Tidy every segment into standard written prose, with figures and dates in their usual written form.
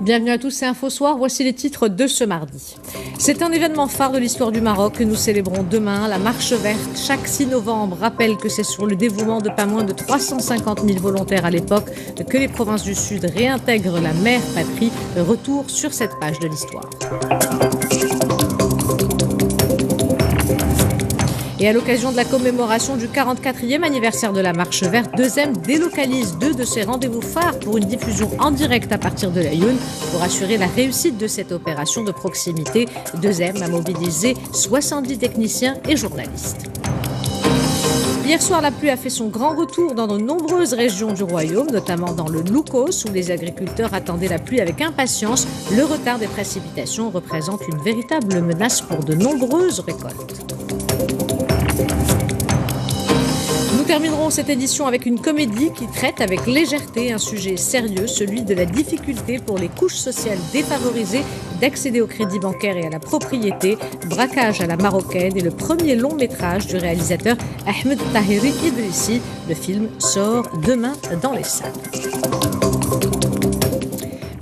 Bienvenue à tous, c'est Info Soir. Voici les titres de ce mardi. C'est un événement phare de l'histoire du Maroc que nous célébrons demain, la Marche verte. Chaque 6 novembre rappelle que c'est sur le dévouement de pas moins de 350 000 volontaires à l'époque que les provinces du Sud réintègrent la mère patrie. Retour sur cette page de l'histoire. Et à l'occasion de la commémoration du 44e anniversaire de la Marche verte, Deuxem délocalise 2 de ses rendez-vous phares pour une diffusion en direct à partir de l'Aïoun. Pour assurer la réussite de cette opération de proximité, Deuxem a mobilisé 70 techniciens et journalistes. Hier soir, la pluie a fait son grand retour dans de nombreuses régions du royaume, notamment dans le Loukos, où les agriculteurs attendaient la pluie avec impatience. Le retard des précipitations représente une véritable menace pour de nombreuses récoltes. Nous terminerons cette édition avec une comédie qui traite avec légèreté un sujet sérieux, celui de la difficulté pour les couches sociales défavorisées d'accéder au crédit bancaire et à la propriété. Braquage à la marocaine est le premier long métrage du réalisateur Ahmed Tahiri Idrissi. Le film sort demain dans les salles.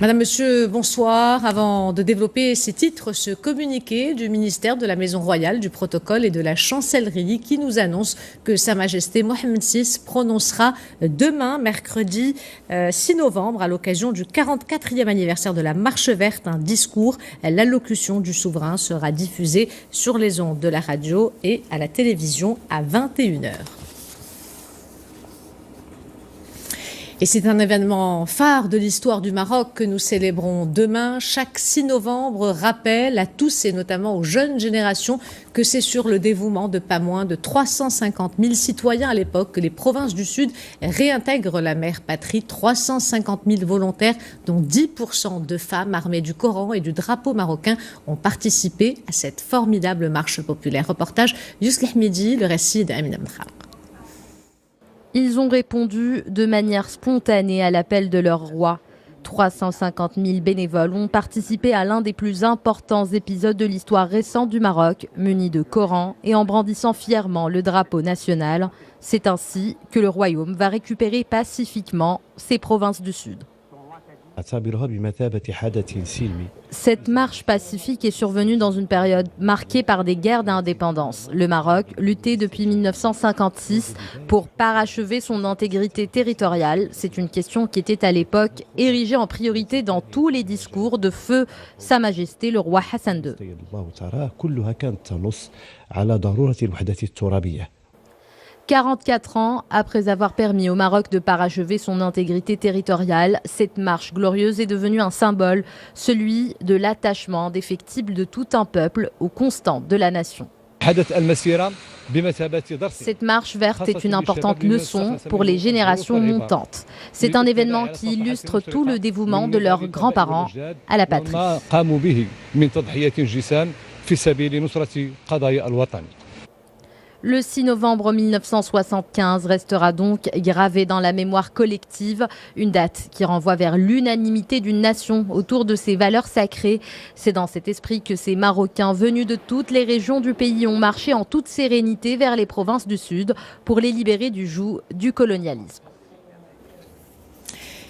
Madame, Monsieur, bonsoir. Avant de développer ces titres, ce communiqué du ministère de la Maison Royale, du Protocole et de la Chancellerie qui nous annonce que Sa Majesté Mohammed VI prononcera demain, mercredi 6 novembre, à l'occasion du 44e anniversaire de la Marche verte, un discours. L'allocution du souverain sera diffusée sur les ondes de la radio et à la télévision à 21h. Et c'est un événement phare de l'histoire du Maroc que nous célébrons demain. Chaque 6 novembre rappelle à tous et notamment aux jeunes générations que c'est sur le dévouement de pas moins de 350 000 citoyens à l'époque que les provinces du Sud réintègrent la mère patrie. 350 000 volontaires, dont 10% de femmes armées du Coran et du drapeau marocain, ont participé à cette formidable marche populaire. Reportage Youssef Mehdi, le récit d'Amina Mkhalq. Ils ont répondu de manière spontanée à l'appel de leur roi. 350 000 bénévoles ont participé à l'un des plus importants épisodes de l'histoire récente du Maroc, munis de Coran et en brandissant fièrement le drapeau national. C'est ainsi que le royaume va récupérer pacifiquement ses provinces du Sud. Cette marche pacifique est survenue dans une période marquée par des guerres d'indépendance. Le Maroc luttait depuis 1956 pour parachever son intégrité territoriale. C'est une question qui était à l'époque érigée en priorité dans tous les discours de feu Sa Majesté le roi Hassan II. 44 ans après avoir permis au Maroc de parachever son intégrité territoriale, cette marche glorieuse est devenue un symbole, celui de l'attachement indéfectible de tout un peuple aux constantes de la nation. Cette marche verte est une importante leçon pour les générations montantes. C'est un événement qui illustre tout le dévouement de leurs grands-parents à la patrie. Le 6 novembre 1975 restera donc gravé dans la mémoire collective, une date qui renvoie vers l'unanimité d'une nation autour de ses valeurs sacrées. C'est dans cet esprit que ces Marocains venus de toutes les régions du pays ont marché en toute sérénité vers les provinces du Sud pour les libérer du joug du colonialisme.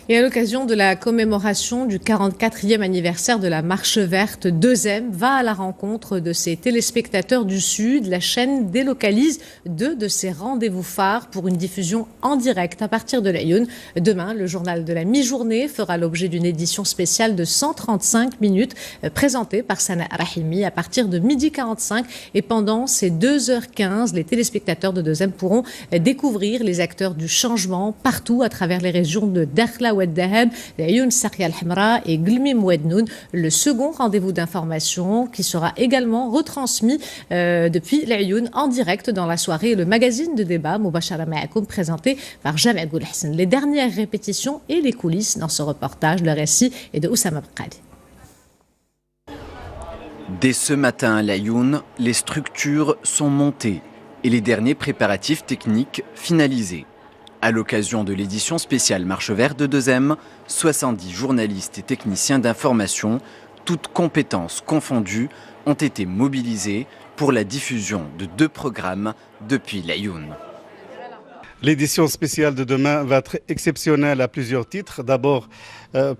Et à l'occasion de la commémoration du 44e anniversaire de la Marche verte, Deuxem va à la rencontre de ses téléspectateurs du Sud. La chaîne délocalise 2 de ses rendez-vous phares pour une diffusion en direct à partir de l'Aïoun. Demain, le journal de la mi-journée fera l'objet d'une édition spéciale de 135 minutes présentée par Sana Rahimi à partir de 12h45. Et pendant ces 2h15, les téléspectateurs de Deuxem pourront découvrir les acteurs du changement partout à travers les régions de Dakhla, Oued Dahab, l'Aïoun Sarkia al-Hamra et Glmim Oued-Noun. Le second rendez-vous d'information qui sera également retransmis depuis l'Aïoun en direct dans la soirée. Le magazine de débat Moubachara Ma'akoum présenté par Jamel Goulhassan. Les dernières répétitions et les coulisses dans ce reportage, le récit est de Oussama Bqali. Dès ce matin à l'Aïoun, les structures sont montées et les derniers préparatifs techniques finalisés. À l'occasion de l'édition spéciale Marche verte de Deuxem, 70 journalistes et techniciens d'information, toutes compétences confondues, ont été mobilisés pour la diffusion de 2 programmes depuis l'Aïoun. L'édition spéciale de demain va être exceptionnelle à plusieurs titres. D'abord,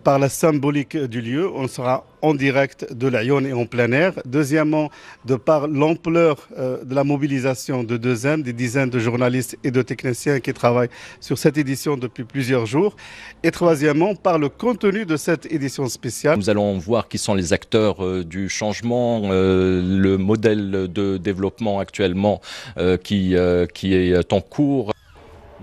par la symbolique du lieu, on sera en direct de l'Aïoun et en plein air. Deuxièmement, de par l'ampleur de la mobilisation de 2M, des dizaines de journalistes et de techniciens qui travaillent sur cette édition depuis plusieurs jours. Et troisièmement, par le contenu de cette édition spéciale. Nous allons voir qui sont les acteurs du changement, le modèle de développement actuellement qui est en cours.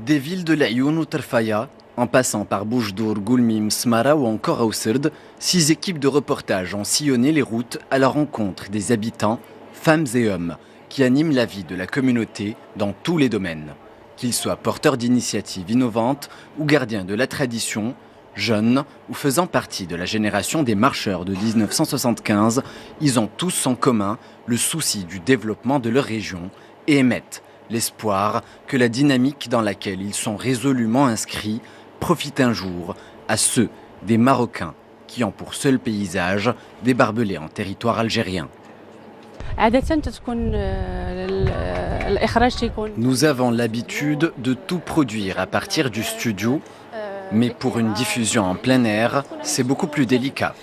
Des villes de l'Aïoun ou Tarfaya, en passant par Boujdour, Goulmim, Smara ou encore Aousserd, 6 équipes de reportage ont sillonné les routes à la rencontre des habitants, femmes et hommes, qui animent la vie de la communauté dans tous les domaines. Qu'ils soient porteurs d'initiatives innovantes ou gardiens de la tradition, jeunes ou faisant partie de la génération des marcheurs de 1975, ils ont tous en commun le souci du développement de leur région et émettent l'espoir que la dynamique dans laquelle ils sont résolument inscrits profite un jour à ceux des Marocains qui ont pour seul paysage des barbelés en territoire algérien. Nous avons l'habitude de tout produire à partir du studio, mais pour une diffusion en plein air, c'est beaucoup plus délicat.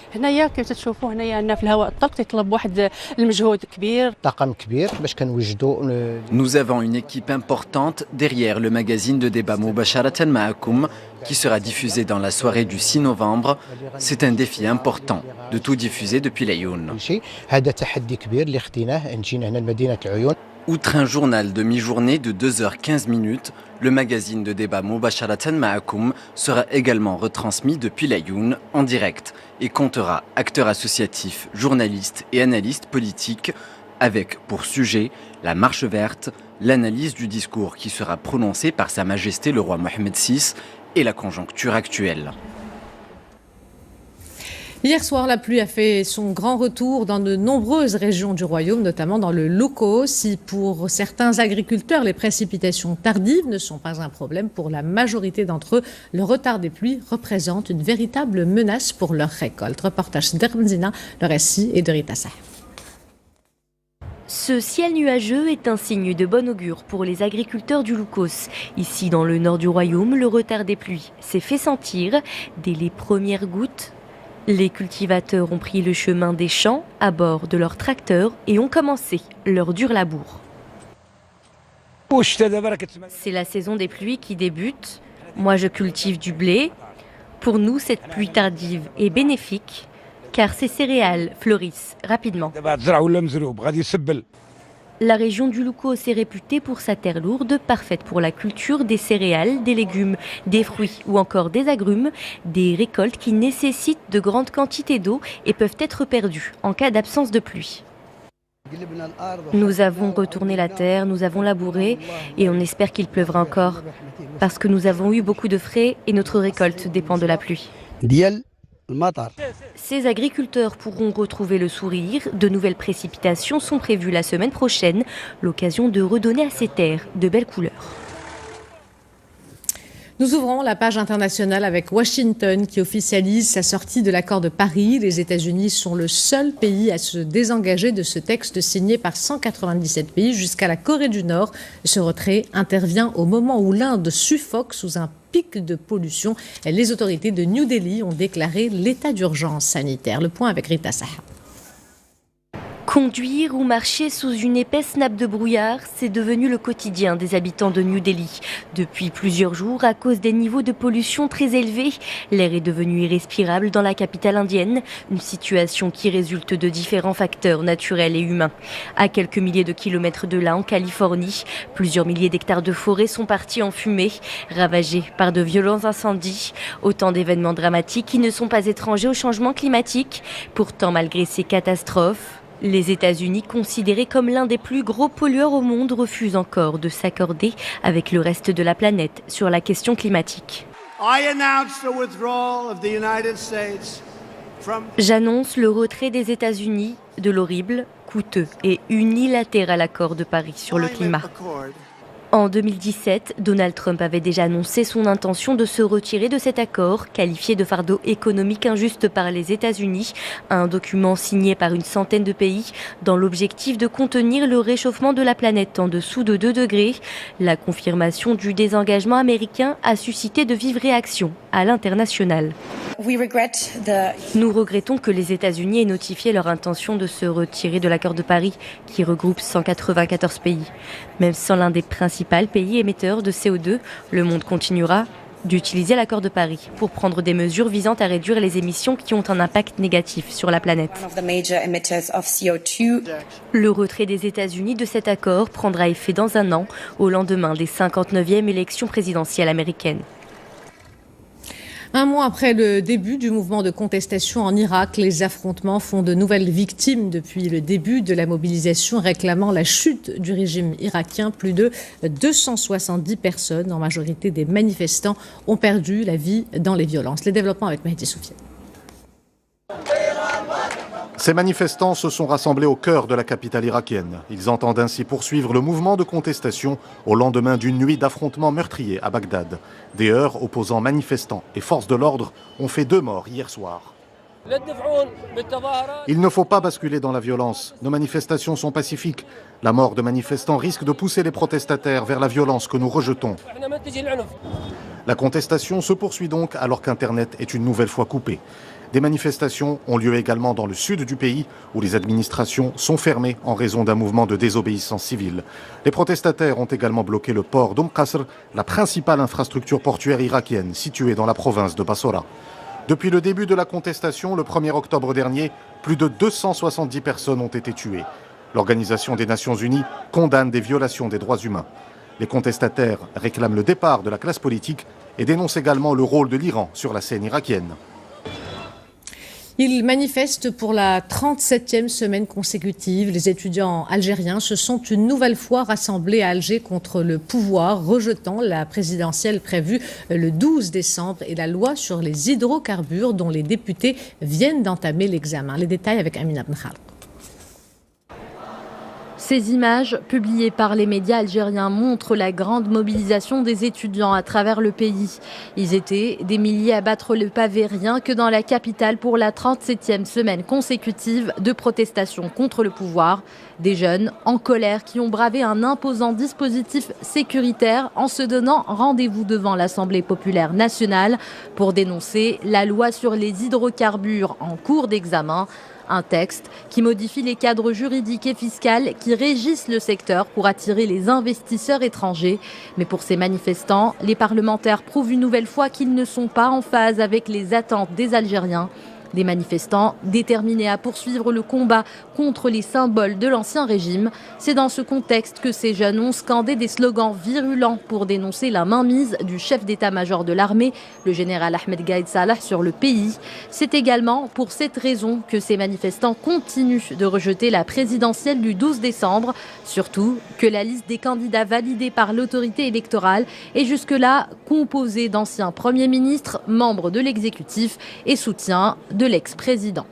Nous avons une équipe importante derrière le magazine de débat Mubasharatan Ma'akoum qui sera diffusé dans la soirée du 6 novembre. C'est un défi important de tout diffuser depuis l'Aïoun. Outre un journal de mi-journée de 2h15, le magazine de débat Mubasharatan Ma'akoum sera également retransmis depuis l'Aïoun en direct et comptera acteurs associatifs, journalistes et analystes politiques avec pour sujet la marche verte, l'analyse du discours qui sera prononcé par Sa Majesté le roi Mohammed VI et la conjoncture actuelle. Hier soir, la pluie a fait son grand retour dans de nombreuses régions du royaume, notamment dans le Loko. Si pour certains agriculteurs, les précipitations tardives ne sont pas un problème, pour la majorité d'entre eux, le retard des pluies représente une véritable menace pour leur récolte. Reportage d'Ermzina, le récit est de Rita Sah. Ce ciel nuageux est un signe de bon augure pour les agriculteurs du Loukos. Ici, dans le nord du royaume, le retard des pluies s'est fait sentir dès les premières gouttes. Les cultivateurs ont pris le chemin des champs à bord de leurs tracteurs et ont commencé leur dur labour. C'est la saison des pluies qui débute. Moi, je cultive du blé. Pour nous, cette pluie tardive est bénéfique car ces céréales fleurissent rapidement. La région du Loukos est réputée pour sa terre lourde, parfaite pour la culture des céréales, des légumes, des fruits ou encore des agrumes, des récoltes qui nécessitent de grandes quantités d'eau et peuvent être perdues en cas d'absence de pluie. Nous avons retourné la terre, nous avons labouré et on espère qu'il pleuvra encore parce que nous avons eu beaucoup de frais et notre récolte dépend de la pluie. Ces agriculteurs pourront retrouver le sourire. De nouvelles précipitations sont prévues la semaine prochaine, l'occasion de redonner à ces terres de belles couleurs. Nous ouvrons la page internationale avec Washington qui officialise sa sortie de l'accord de Paris. Les États-Unis sont le seul pays à se désengager de ce texte signé par 197 pays jusqu'à la Corée du Nord. Ce retrait intervient au moment où l'Inde suffoque sous un pic de pollution. Les autorités de New Delhi ont déclaré l'état d'urgence sanitaire. Le point avec Rita Sah. Conduire ou marcher sous une épaisse nappe de brouillard, c'est devenu le quotidien des habitants de New Delhi. Depuis plusieurs jours, à cause des niveaux de pollution très élevés, l'air est devenu irrespirable dans la capitale indienne, une situation qui résulte de différents facteurs naturels et humains. À quelques milliers de kilomètres de là, en Californie, plusieurs milliers d'hectares de forêt sont partis en fumée, ravagés par de violents incendies. Autant d'événements dramatiques qui ne sont pas étrangers au changement climatique. Pourtant, malgré ces catastrophes, les États-Unis, considérés comme l'un des plus gros pollueurs au monde, refusent encore de s'accorder avec le reste de la planète sur la question climatique. J'annonce le retrait des États-Unis de l'horrible, coûteux et unilatéral accord de Paris sur le climat. En 2017, Donald Trump avait déjà annoncé son intention de se retirer de cet accord, qualifié de fardeau économique injuste par les États-Unis, un document signé par une centaine de pays dans l'objectif de contenir le réchauffement de la planète en dessous de 2 degrés. La confirmation du désengagement américain a suscité de vives réactions à l'international. Nous regrettons que les États-Unis aient notifié leur intention de se retirer de l'accord de Paris, qui regroupe 194 pays. Même sans l'un des principaux pays émetteurs de CO2, le monde continuera d'utiliser l'accord de Paris pour prendre des mesures visant à réduire les émissions qui ont un impact négatif sur la planète. Le retrait des États-Unis de cet accord prendra effet dans un an, au lendemain des 59e élections présidentielles américaines. Un mois après le début du mouvement de contestation en Irak, les affrontements font de nouvelles victimes depuis le début de la mobilisation réclamant la chute du régime irakien. Plus de 270 personnes, en majorité des manifestants, ont perdu la vie dans les violences. Les développements avec Mehdi Soufiane. Ces manifestants se sont rassemblés au cœur de la capitale irakienne. Ils entendent ainsi poursuivre le mouvement de contestation au lendemain d'une nuit d'affrontements meurtriers à Bagdad. Des heurts opposant manifestants et forces de l'ordre ont fait 2 morts hier soir. Il ne faut pas basculer dans la violence. Nos manifestations sont pacifiques. La mort de manifestants risque de pousser les protestataires vers la violence que nous rejetons. La contestation se poursuit donc alors qu'Internet est une nouvelle fois coupé. Des manifestations ont lieu également dans le sud du pays où les administrations sont fermées en raison d'un mouvement de désobéissance civile. Les protestataires ont également bloqué le port d'Qasr, la principale infrastructure portuaire irakienne située dans la province de Bassora. Depuis le début de la contestation, le 1er octobre dernier, plus de 270 personnes ont été tuées. L'Organisation des Nations Unies condamne des violations des droits humains. Les contestataires réclament le départ de la classe politique et dénoncent également le rôle de l'Iran sur la scène irakienne. Ils manifestent pour la 37e semaine consécutive. Les étudiants algériens se sont une nouvelle fois rassemblés à Alger contre le pouvoir, rejetant la présidentielle prévue le 12 décembre et la loi sur les hydrocarbures dont les députés viennent d'entamer l'examen. Les détails avec Amina Benkhal. Ces images, publiées par les médias algériens, montrent la grande mobilisation des étudiants à travers le pays. Ils étaient des milliers à battre le pavé rien que dans la capitale pour la 37e semaine consécutive de protestation contre le pouvoir. Des jeunes en colère qui ont bravé un imposant dispositif sécuritaire en se donnant rendez-vous devant l'Assemblée populaire nationale pour dénoncer la loi sur les hydrocarbures en cours d'examen. Un texte qui modifie les cadres juridiques et fiscaux qui régissent le secteur pour attirer les investisseurs étrangers. Mais pour ces manifestants, les parlementaires prouvent une nouvelle fois qu'ils ne sont pas en phase avec les attentes des Algériens. Des manifestants déterminés à poursuivre le combat contre les symboles de l'ancien régime. C'est dans ce contexte que ces jeunes ont scandé des slogans virulents pour dénoncer la mainmise du chef d'état-major de l'armée, le général Ahmed Gaïd Salah, sur le pays. C'est également pour cette raison que ces manifestants continuent de rejeter la présidentielle du 12 décembre. Surtout que la liste des candidats validés par l'autorité électorale est jusque-là composée d'anciens premiers ministres, membres de l'exécutif et soutiens de l'ex-président.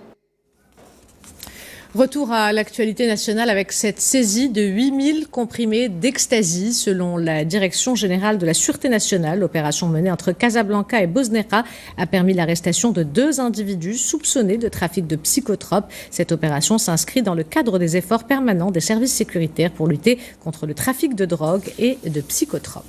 Retour à l'actualité nationale avec cette saisie de 8000 comprimés d'ecstasy. Selon la Direction générale de la Sûreté nationale, l'opération menée entre Casablanca et Bosnera a permis l'arrestation de 2 individus soupçonnés de trafic de psychotropes. Cette opération s'inscrit dans le cadre des efforts permanents des services sécuritaires pour lutter contre le trafic de drogue et de psychotropes.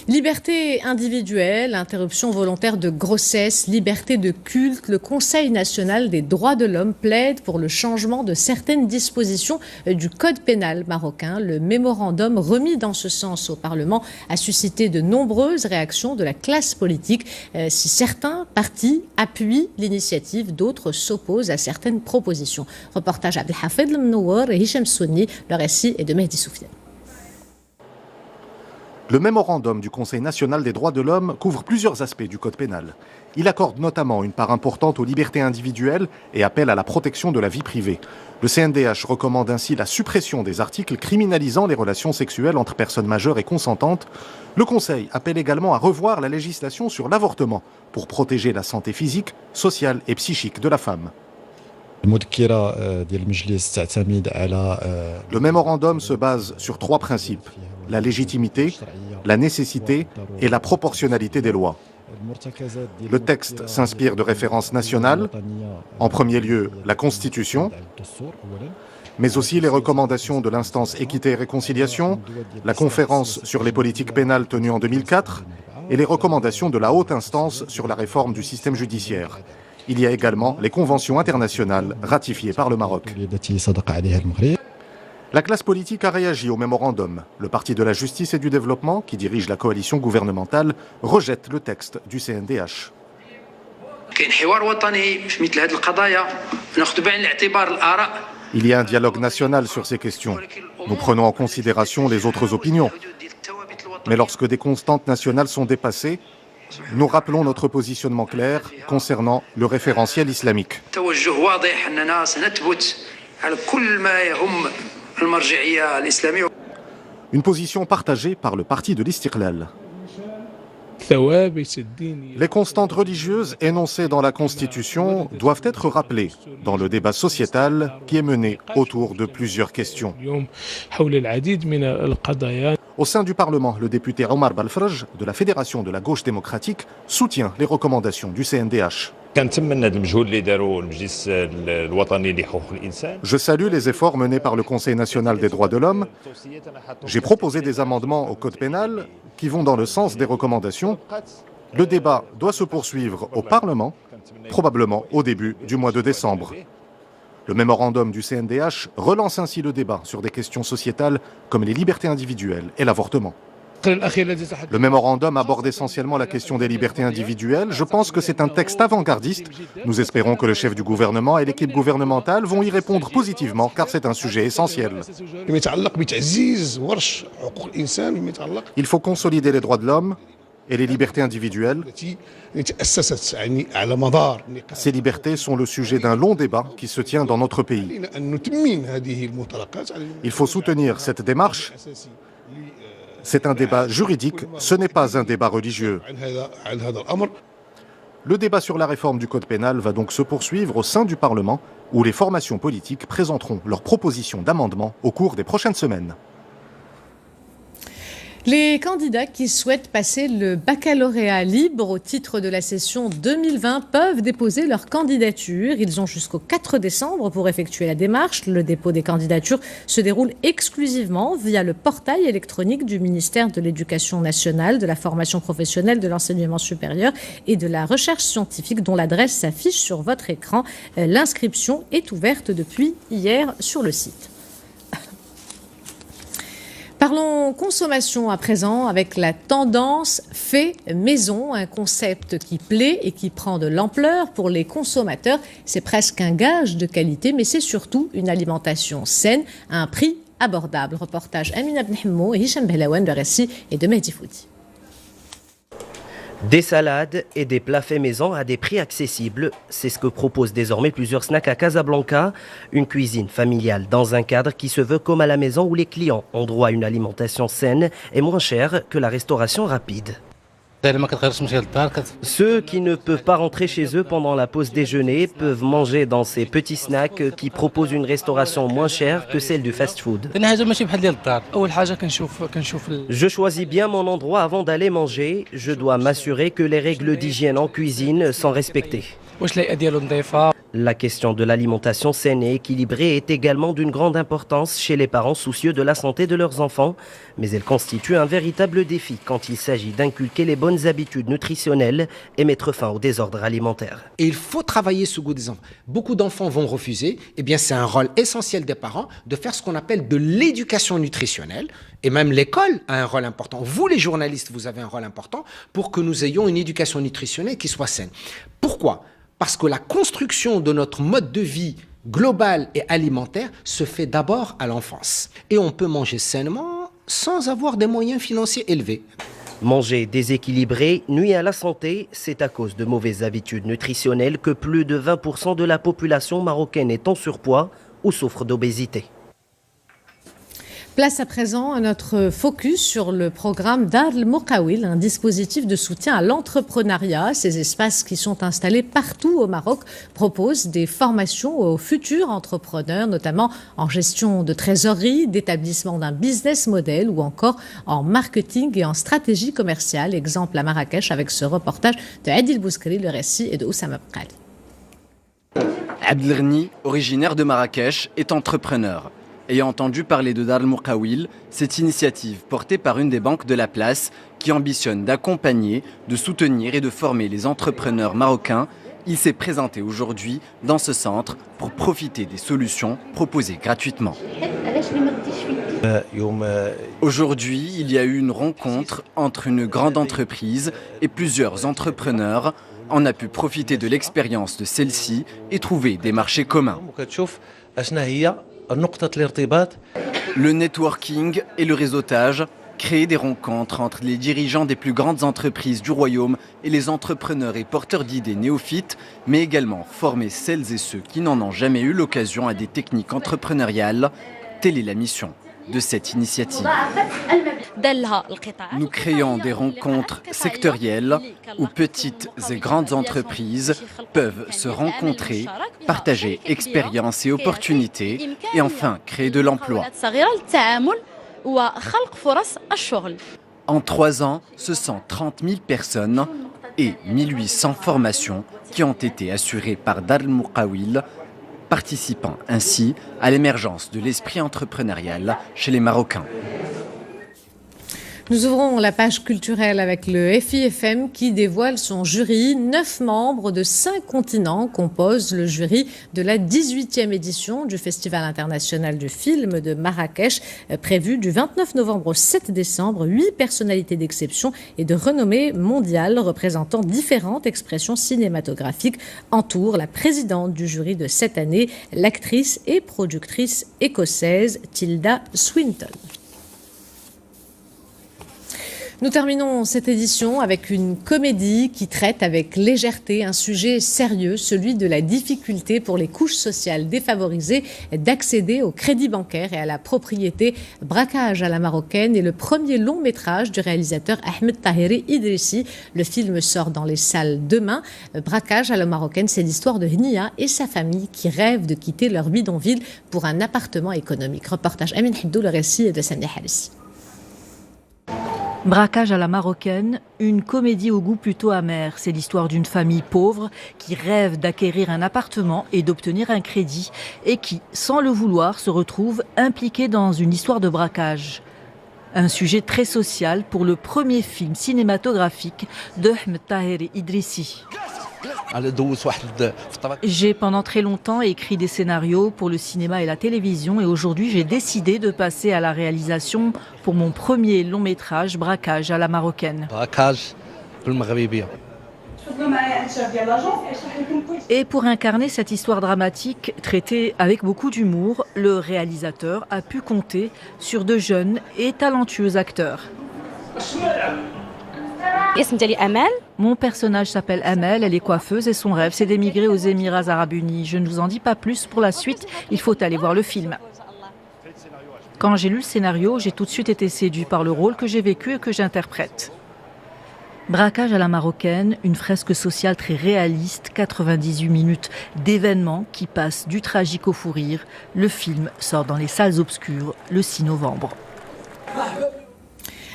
Liberté individuelle, interruption volontaire de grossesse, liberté de culte, le Conseil national des droits de l'homme plaide pour le changement de certaines dispositions du code pénal marocain. Le mémorandum remis dans ce sens au Parlement a suscité de nombreuses réactions de la classe politique. Si certains partis appuient l'initiative, d'autres s'opposent à certaines propositions. Reportage Abdelhafed Lemnouar et Hicham Souni, le récit est de Mehdi Soufiane. Le mémorandum du Conseil national des droits de l'homme couvre plusieurs aspects du code pénal. Il accorde notamment une part importante aux libertés individuelles et appelle à la protection de la vie privée. Le CNDH recommande ainsi la suppression des articles criminalisant les relations sexuelles entre personnes majeures et consentantes. Le Conseil appelle également à revoir la législation sur l'avortement pour protéger la santé physique, sociale et psychique de la femme. Le mémorandum se base sur 3 principes: la légitimité, la nécessité et la proportionnalité des lois. Le texte s'inspire de références nationales, en premier lieu la Constitution, mais aussi les recommandations de l'instance Équité et Réconciliation, la conférence sur les politiques pénales tenue en 2004 et les recommandations de la haute instance sur la réforme du système judiciaire. Il y a également les conventions internationales ratifiées par le Maroc. La classe politique a réagi au mémorandum. Le Parti de la Justice et du Développement, qui dirige la coalition gouvernementale, rejette le texte du CNDH. Il y a un dialogue national sur ces questions. Nous prenons en considération les autres opinions. Mais lorsque des constantes nationales sont dépassées, nous rappelons notre positionnement clair concernant le référentiel islamique. Une position partagée par le Parti de l'Istiqlal. Les constantes religieuses énoncées dans la Constitution doivent être rappelées dans le débat sociétal qui est mené autour de plusieurs questions. Au sein du Parlement, le député Omar Balfraj de la Fédération de la gauche démocratique soutient les recommandations du CNDH. Je salue les efforts menés par le Conseil national des droits de l'homme. J'ai proposé des amendements au code pénal qui vont dans le sens des recommandations. Le débat doit se poursuivre au Parlement, probablement au début du mois de décembre. Le mémorandum du CNDH relance ainsi le débat sur des questions sociétales comme les libertés individuelles et l'avortement. Le mémorandum aborde essentiellement la question des libertés individuelles. Je pense que c'est un texte avant-gardiste. Nous espérons que le chef du gouvernement et l'équipe gouvernementale vont y répondre positivement, car c'est un sujet essentiel. Il faut consolider les droits de l'homme et les libertés individuelles. Ces libertés sont le sujet d'un long débat qui se tient dans notre pays. Il faut soutenir cette démarche. C'est un débat juridique, ce n'est pas un débat religieux. Le débat sur la réforme du code pénal va donc se poursuivre au sein du Parlement, où les formations politiques présenteront leurs propositions d'amendement au cours des prochaines semaines. Les candidats qui souhaitent passer le baccalauréat libre au titre de la session 2020 peuvent déposer leur candidature. Ils ont jusqu'au 4 décembre pour effectuer la démarche. Le dépôt des candidatures se déroule exclusivement via le portail électronique du ministère de l'Éducation nationale, de la formation professionnelle, de l'enseignement supérieur et de la recherche scientifique, dont l'adresse s'affiche sur votre écran. L'inscription est ouverte depuis hier sur le site. Parlons consommation à présent avec la tendance fait maison, un concept qui plaît et qui prend de l'ampleur pour les consommateurs. C'est presque un gage de qualité, mais c'est surtout une alimentation saine à un prix abordable. Reportage Amina Benhemmo et Hicham Behlaouen de Ressi et de Mehdi Foudi. Des salades et des plats faits maison à des prix accessibles, c'est ce que proposent désormais plusieurs snacks à Casablanca. Une cuisine familiale dans un cadre qui se veut comme à la maison où les clients ont droit à une alimentation saine et moins chère que la restauration rapide. Ceux qui ne peuvent pas rentrer chez eux pendant la pause déjeuner peuvent manger dans ces petits snacks qui proposent une restauration moins chère que celle du fast-food. Je choisis bien mon endroit avant d'aller manger. Je dois m'assurer que les règles d'hygiène en cuisine sont respectées. La question de l'alimentation saine et équilibrée est également d'une grande importance chez les parents soucieux de la santé de leurs enfants, mais elle constitue un véritable défi quand il s'agit d'inculquer les bonnes habitudes nutritionnelles et mettre fin au désordre alimentaire. Et il faut travailler ce goût des enfants. Beaucoup d'enfants vont refuser. Eh bien, c'est un rôle essentiel des parents de faire ce qu'on appelle de l'éducation nutritionnelle. Et même l'école a un rôle important. Vous, les journalistes, vous avez un rôle important pour que nous ayons une éducation nutritionnelle qui soit saine. Pourquoi ? Parce que la construction de notre mode de vie global et alimentaire se fait d'abord à l'enfance. Et on peut manger sainement sans avoir des moyens financiers élevés. Manger déséquilibré nuit à la santé. C'est à cause de mauvaises habitudes nutritionnelles que plus de 20% de la population marocaine est en surpoids ou souffre d'obésité. Place à présent à notre focus sur le programme Dar al-Muqawil, un dispositif de soutien à l'entrepreneuriat. Ces espaces qui sont installés partout au Maroc proposent des formations aux futurs entrepreneurs, notamment en gestion de trésorerie, d'établissement d'un business model ou encore en marketing et en stratégie commerciale. Exemple à Marrakech avec ce reportage de Adil Bouskri, le récit et de Oussama Bkali. Abdelghni, originaire de Marrakech, est entrepreneur. Ayant entendu parler de Dar al-Muqawil, cette initiative portée par une des banques de la place qui ambitionne d'accompagner, de soutenir et de former les entrepreneurs marocains, il s'est présenté aujourd'hui dans ce centre pour profiter des solutions proposées gratuitement. Aujourd'hui, il y a eu une rencontre entre une grande entreprise et plusieurs entrepreneurs. On a pu profiter de l'expérience de celle-ci et trouver des marchés communs. Le networking et le réseautage, créer des rencontres entre les dirigeants des plus grandes entreprises du royaume et les entrepreneurs et porteurs d'idées néophytes, mais également former celles et ceux qui n'en ont jamais eu l'occasion à des techniques entrepreneuriales, telle est la mission de cette initiative. Nous créons des rencontres sectorielles où petites et grandes entreprises peuvent se rencontrer, partager expériences et opportunités et enfin créer de l'emploi. En 3 ans, ce sont 30 000 personnes et 1800 formations qui ont été assurées par Dar al-Muqawil, participant ainsi à l'émergence de l'esprit entrepreneurial chez les Marocains. Nous ouvrons la page culturelle avec le FIFM qui dévoile son jury. 9 membres de 5 continents composent le jury de la 18e édition du Festival international du film de Marrakech, prévu du 29 novembre au 7 décembre. 8 personnalités d'exception et de renommée mondiale représentant différentes expressions cinématographiques entourent la présidente du jury de cette année, l'actrice et productrice écossaise Tilda Swinton. Nous terminons cette édition avec une comédie qui traite avec légèreté un sujet sérieux, celui de la difficulté pour les couches sociales défavorisées d'accéder au crédit bancaire et à la propriété. Braquage à la marocaine est le premier long métrage du réalisateur Ahmed Taheri Idrissi. Le film sort dans les salles demain. Braquage à la marocaine, c'est l'histoire de Nia et sa famille qui rêvent de quitter leur bidonville pour un appartement économique. Reportage Amin Hibdou, le récit de Samia Harissi. Braquage à la marocaine, une comédie au goût plutôt amer. C'est l'histoire d'une famille pauvre qui rêve d'acquérir un appartement et d'obtenir un crédit et qui, sans le vouloir, se retrouve impliquée dans une histoire de braquage. Un sujet très social pour le premier film cinématographique de Ahmed Taheri Idrissi. J'ai pendant très longtemps écrit des scénarios pour le cinéma et la télévision et aujourd'hui j'ai décidé de passer à la réalisation pour mon premier long métrage, Braquage à la marocaine. Et pour incarner cette histoire dramatique traitée avec beaucoup d'humour, le réalisateur a pu compter sur de jeunes et talentueux acteurs. Mon personnage s'appelle Amel, elle est coiffeuse et son rêve c'est d'émigrer aux Émirats Arabes Unis. Je ne vous en dis pas plus pour la suite, il faut aller voir le film. Quand j'ai lu le scénario, j'ai tout de suite été séduit par le rôle que j'ai vécu et que j'interprète. Braquage à la marocaine, une fresque sociale très réaliste, 98 minutes d'événements qui passent du tragique au fou rire. Le film sort dans les salles obscures le 6 novembre.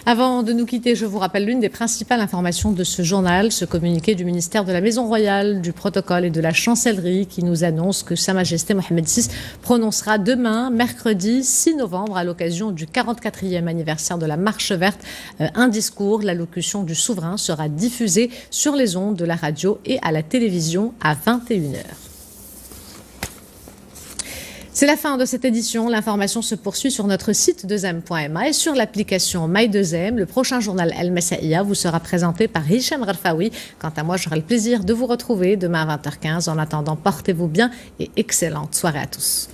Avant de nous quitter, je vous rappelle l'une des principales informations de ce journal, ce communiqué du ministère de la Maison Royale, du Protocole et de la Chancellerie qui nous annonce que Sa Majesté Mohamed VI prononcera demain, mercredi 6 novembre, à l'occasion du 44e anniversaire de la Marche Verte, un discours. L'allocution du souverain sera diffusée sur les ondes de la radio et à la télévision à 21h. C'est la fin de cette édition. L'information se poursuit sur notre site 2m.ma et sur l'application My2M. Le prochain journal El Messaïa vous sera présenté par Hicham Gharfaoui. Quant à moi, j'aurai le plaisir de vous retrouver demain à 20h15. En attendant, portez-vous bien et excellente soirée à tous.